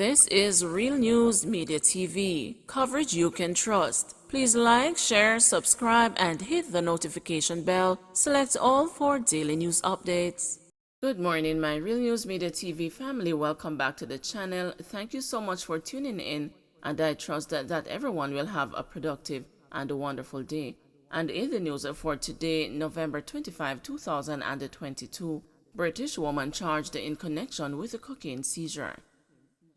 This is Real News Media TV, coverage you can trust. Please like, share, subscribe, and hit the notification bell. Select all for daily news updates. Good morning, my Real News Media TV family. Welcome back to the channel. Thank you so much for tuning in, and I trust that everyone will have a productive and a wonderful day. And in the news for today, November 25, 2022, British woman charged in connection with a cocaine seizure.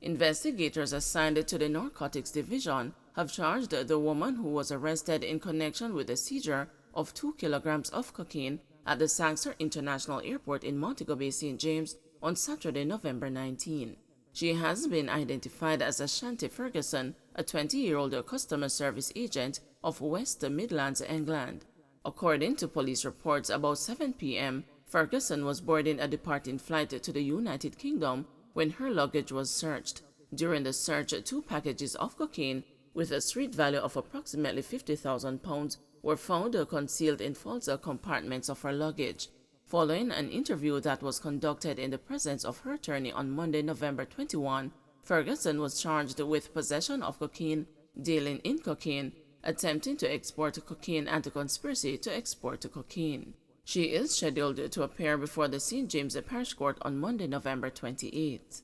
Investigators assigned to the Narcotics Division have charged the woman who was arrested in connection with the seizure of 2 kilograms of cocaine at the Sangster International Airport in Montego Bay, St. James on Saturday, November 19. She has been identified as Ashanti Ferguson, a 20-year-old customer service agent of West Midlands, England. According to police reports, about 7 p.m., Ferguson was boarding a departing flight to the United Kingdom when her luggage was searched. During the search, 2 packages of cocaine with a street value of approximately £50,000 were found concealed in false compartments of her luggage. Following an interview that was conducted in the presence of her attorney on Monday, November 21, Ferguson was charged with possession of cocaine, dealing in cocaine, attempting to export cocaine, and a conspiracy to export cocaine. She is scheduled to appear before the St. James Parish Court on Monday, November 28.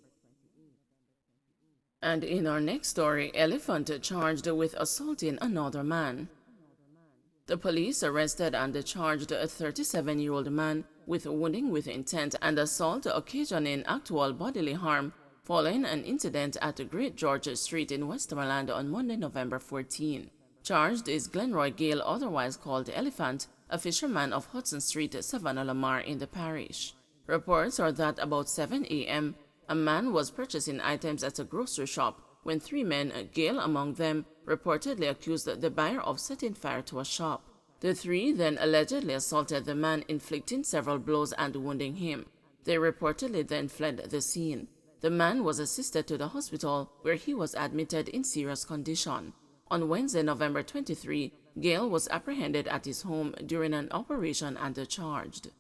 And in our next story, elephant charged with assaulting another man. The police arrested and charged a 37-year-old man with wounding with intent and assault occasioning actual bodily harm following an incident at Great George Street in Westmoreland on Monday, November 14. Charged is Glenroy Gale, otherwise called Elephant, a fisherman of Hudson Street, Savannah Lamar in the parish. Reports are that about 7 a.m., a man was purchasing items at a grocery shop when 3 men, Gale among them, reportedly accused the buyer of setting fire to a shop. The 3 then allegedly assaulted the man, inflicting several blows and wounding him. They reportedly then fled the scene. The man was assisted to the hospital, where he was admitted in serious condition. On Wednesday, November 23, Gale was apprehended at his home during an operation and charged.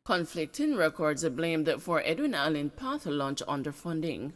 Conflicting records blamed for Edwin Allen Path launch underfunding.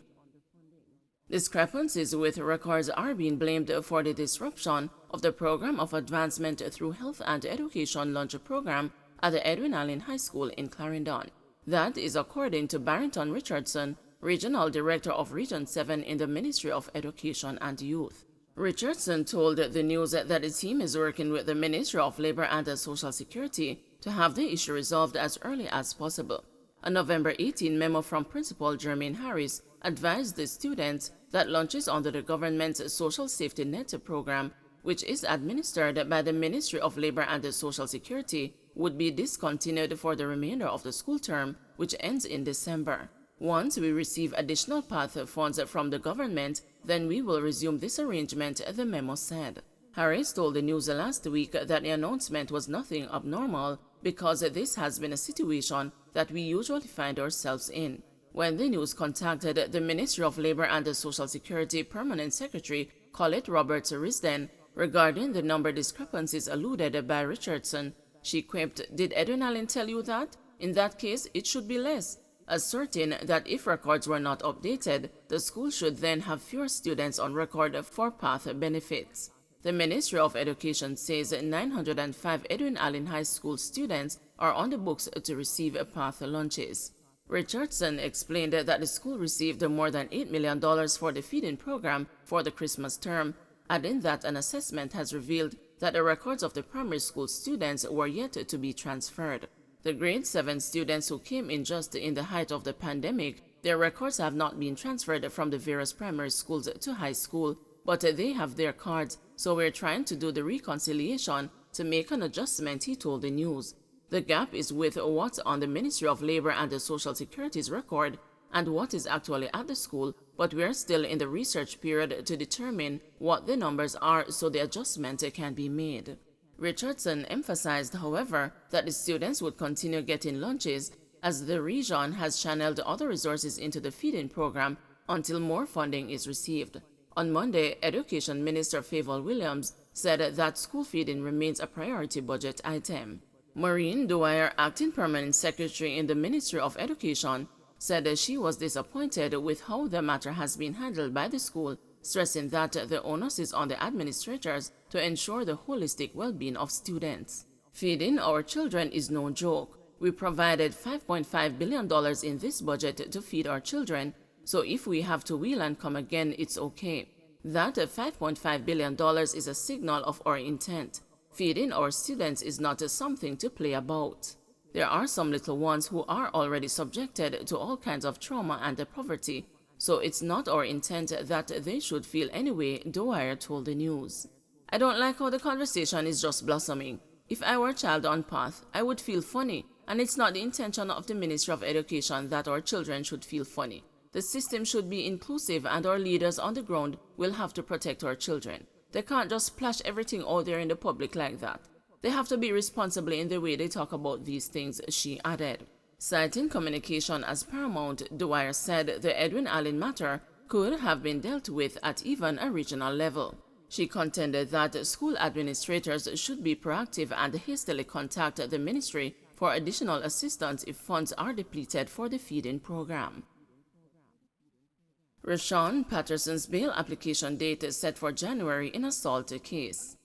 Discrepancies with records are being blamed for the disruption of the Program of Advancement through Health and Education Launch Program at the Edwin Allen High School in Clarendon. That is according to Barrington Richardson, Regional Director of Region 7 in the Ministry of Education and Youth. Richardson told the news that the team is working with the Ministry of Labor and Social Security to have the issue resolved as early as possible. A November 18 memo from Principal Jermaine Harris advised the students that lunches under the government's Social Safety Net program, which is administered by the Ministry of Labor and Social Security, would be discontinued for the remainder of the school term, which ends in December. Once we receive additional PATH funds from the government, then we will resume this arrangement, the memo said. Harris told the news last week that the announcement was nothing abnormal because this has been a situation that we usually find ourselves in. When the news contacted the Ministry of Labor and Social Security Permanent Secretary Colette Roberts Risden regarding the number discrepancies alluded by Richardson, she quipped, "Did Edwin Allen tell you that? In that case, it should be less," asserting that if records were not updated, the school should then have fewer students on record for PATH benefits. The Ministry of Education says 905 Edwin Allen High School students are on the books to receive PATH lunches. Richardson explained that the school received more than $8 million for the feeding program for the Christmas term, adding that an assessment has revealed that the records of the primary school students were yet to be transferred. The grade 7 students who came in just in the height of the pandemic, their records have not been transferred from the various primary schools to high school, but they have their cards, so we're trying to do the reconciliation to make an adjustment, he told the news. The gap is with what's on the Ministry of Labor and Social Security's record and what is actually at the school, but we're still in the research period to determine what the numbers are so the adjustment can be made. Richardson emphasized, however, that the students would continue getting lunches as the region has channeled other resources into the feeding program until more funding is received. On Monday, Education Minister Favour Williams said that school feeding remains a priority budget item. Maureen Dwyer, Acting Permanent Secretary in the Ministry of Education, said that she was disappointed with how the matter has been handled by the school, stressing that the onus is on the administrators to ensure the holistic well-being of students. Feeding our children is no joke. We provided $5.5 billion in this budget to feed our children, so if we have to wheel and come again, it's okay. That $5.5 billion is a signal of our intent. Feeding our students is not something to play about. There are some little ones who are already subjected to all kinds of trauma and poverty, so it's not our intent that they should feel anyway, Dwyer told the news. I don't like how the conversation is just blossoming. If I were a child on path, I would feel funny, and it's not the intention of the Ministry of Education that our children should feel funny. The system should be inclusive, and our leaders on the ground will have to protect our children. They can't just splash everything out there in the public like that. They have to be responsible in the way they talk about these things, she added. Citing communication as paramount, Dwyer said the Edwin Allen matter could have been dealt with at even a regional level. She contended that school administrators should be proactive and hastily contact the ministry for additional assistance if funds are depleted for the feeding program. Rashawn Patterson's bail application date is set for January in assault case.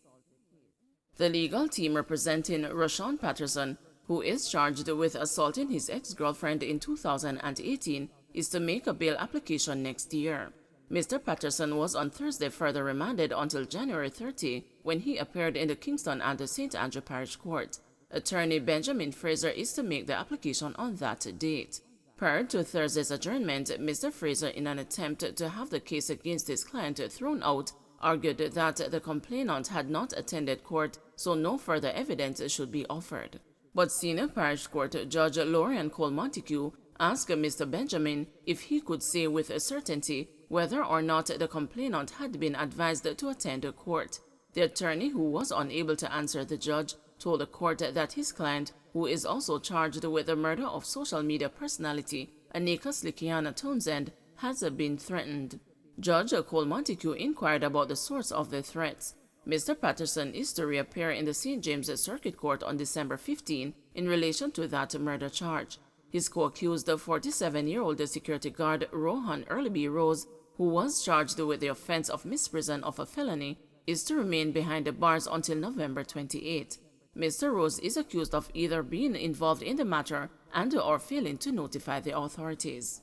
The legal team representing Rashawn Patterson, who is charged with assaulting his ex-girlfriend in 2018, is to make a bail application next year. Mr. Patterson was on Thursday further remanded until January 30 when he appeared in the Kingston and the St. Andrew Parish Court. Attorney Benjamin Fraser is to make the application on that date. Prior to Thursday's adjournment, Mr. Fraser, in an attempt to have the case against his client thrown out, argued that the complainant had not attended court, so no further evidence should be offered. But Senior Parish Court Judge Lorian Cole Montague asked Mr. Benjamin if he could say with certainty whether or not the complainant had been advised to attend court. The attorney, who was unable to answer the judge, told the court that his client, who is also charged with the murder of social media personality Anika Slikiana Townsend, has been threatened. Judge Cole Montague inquired about the source of the threats. Mr. Patterson is to reappear in the St. James Circuit Court on December 15 in relation to that murder charge. His co-accused, 47-year-old security guard Rohan Earlby Rose, who was charged with the offense of misprision of a felony, is to remain behind the bars until November 28. Mr. Rose is accused of either being involved in the matter and/or failing to notify the authorities.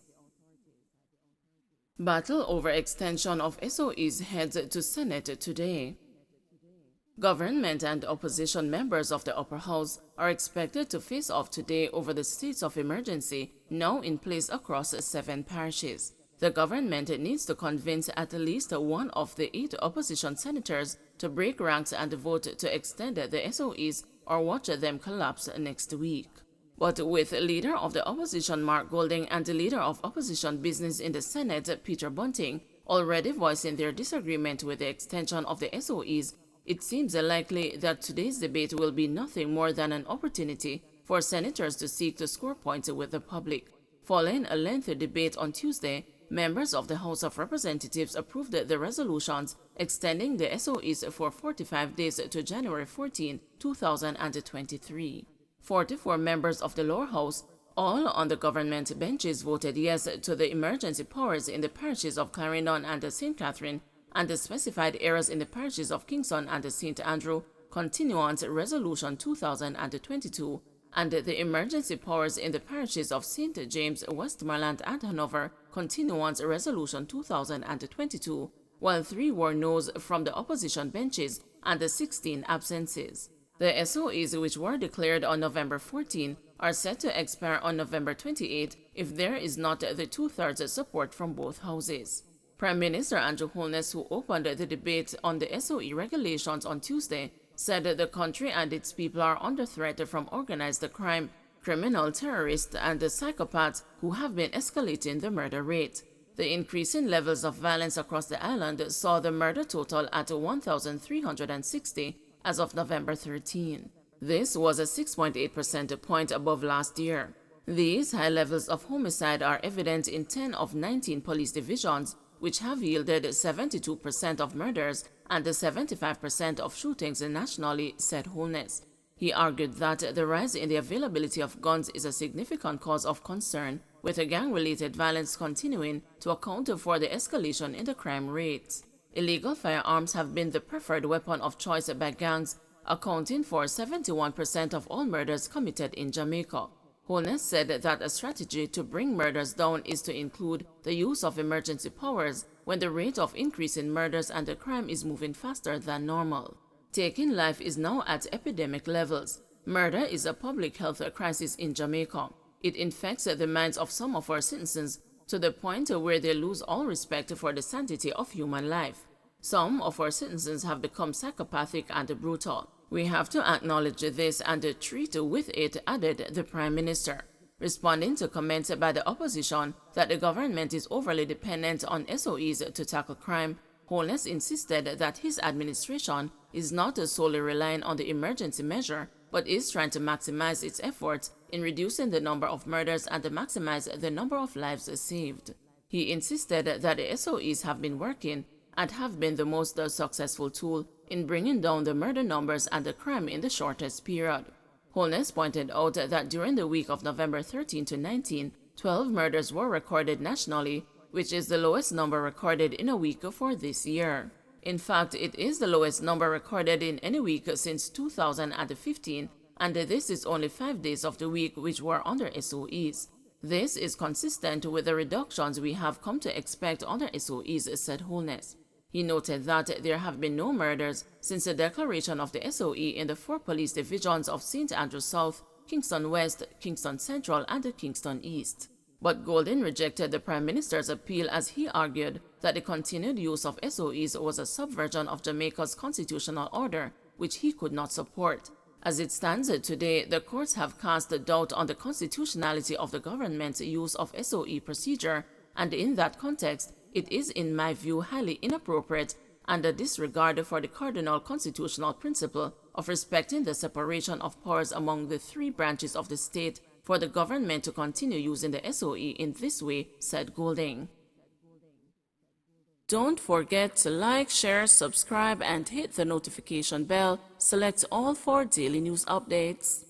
Battle over extension of SOEs heads to Senate today. Government and opposition members of the upper house are expected to face off today over the states of emergency now in place across 7 parishes. The government needs to convince at least one of the 8 opposition senators to break ranks and vote to extend the SOEs or watch them collapse next week. But with leader of the opposition Mark Golding and the leader of opposition business in the Senate Peter Bunting already voicing their disagreement with the extension of the SOEs, it seems likely that today's debate will be nothing more than an opportunity for senators to seek to score points with the public. Following a lengthy debate on Tuesday, members of the House of Representatives approved the resolutions extending the SOEs for 45 days to January 14, 2023. 44 members of the lower house, all on the government benches, voted yes to the emergency powers in the parishes of Clarendon and St. Catherine and the specified areas in the parishes of Kingston and St. Andrew, Continuance Resolution 2022, and the emergency powers in the parishes of St. James, Westmoreland and Hanover, Continuance Resolution 2022, while 3 were noes from the opposition benches and 16 absences. The SOEs, which were declared on November 14, are set to expire on November 28 if there is not the 2/3 support from both houses. Prime Minister Andrew Holness, who opened the debate on the SOE regulations on Tuesday, said the country and its people are under threat from organized crime, criminal terrorists, and psychopaths who have been escalating the murder rate. The increasing levels of violence across the island saw the murder total at 1,360 as of November 13. This was a 6.8% point above last year. These high levels of homicide are evident in 10 of 19 police divisions, which have yielded 72% of murders and 75% of shootings nationally, said Holness. He argued that the rise in the availability of guns is a significant cause of concern, with gang-related violence continuing to account for the escalation in the crime rates. Illegal firearms have been the preferred weapon of choice by gangs, accounting for 71% of all murders committed in Jamaica. Holness said that a strategy to bring murders down is to include the use of emergency powers when the rate of increase in murders and the crime is moving faster than normal. Taking life is now at epidemic levels. Murder is a public health crisis in Jamaica. It infects the minds of some of our citizens to the point where they lose all respect for the sanctity of human life. Some of our citizens have become psychopathic and brutal. We have to acknowledge this and treat with it, added the Prime Minister. Responding to comments by the opposition that the government is overly dependent on SOEs to tackle crime, Holness insisted that his administration is not solely relying on the emergency measure, but is trying to maximize its efforts in reducing the number of murders and to maximize the number of lives saved. He insisted that the SOEs have been working and have been the most successful tool in bringing down the murder numbers and the crime in the shortest period. Holness pointed out that during the week of November 13 to 19, 12 murders were recorded nationally, which is the lowest number recorded in a week for this year. In fact, it is the lowest number recorded in any week since 2015, and this is only 5 days of the week which were under SOEs. This is consistent with the reductions we have come to expect under SOEs, said Holness. He noted that there have been no murders since the declaration of the SOE in the 4 police divisions of St. Andrew South, Kingston West, Kingston Central, and Kingston East. But Golden rejected the Prime Minister's appeal as he argued that the continued use of SOEs was a subversion of Jamaica's constitutional order, which he could not support. As it stands today, the courts have cast doubt on the constitutionality of the government's use of SOE procedure, and in that context, it is in my view highly inappropriate and a disregard for the cardinal constitutional principle of respecting the separation of powers among the 3 branches of the state for the government to continue using the SOE in this way, said Golding. Don't forget to like, share, subscribe, and hit the notification bell. Select all for daily news updates.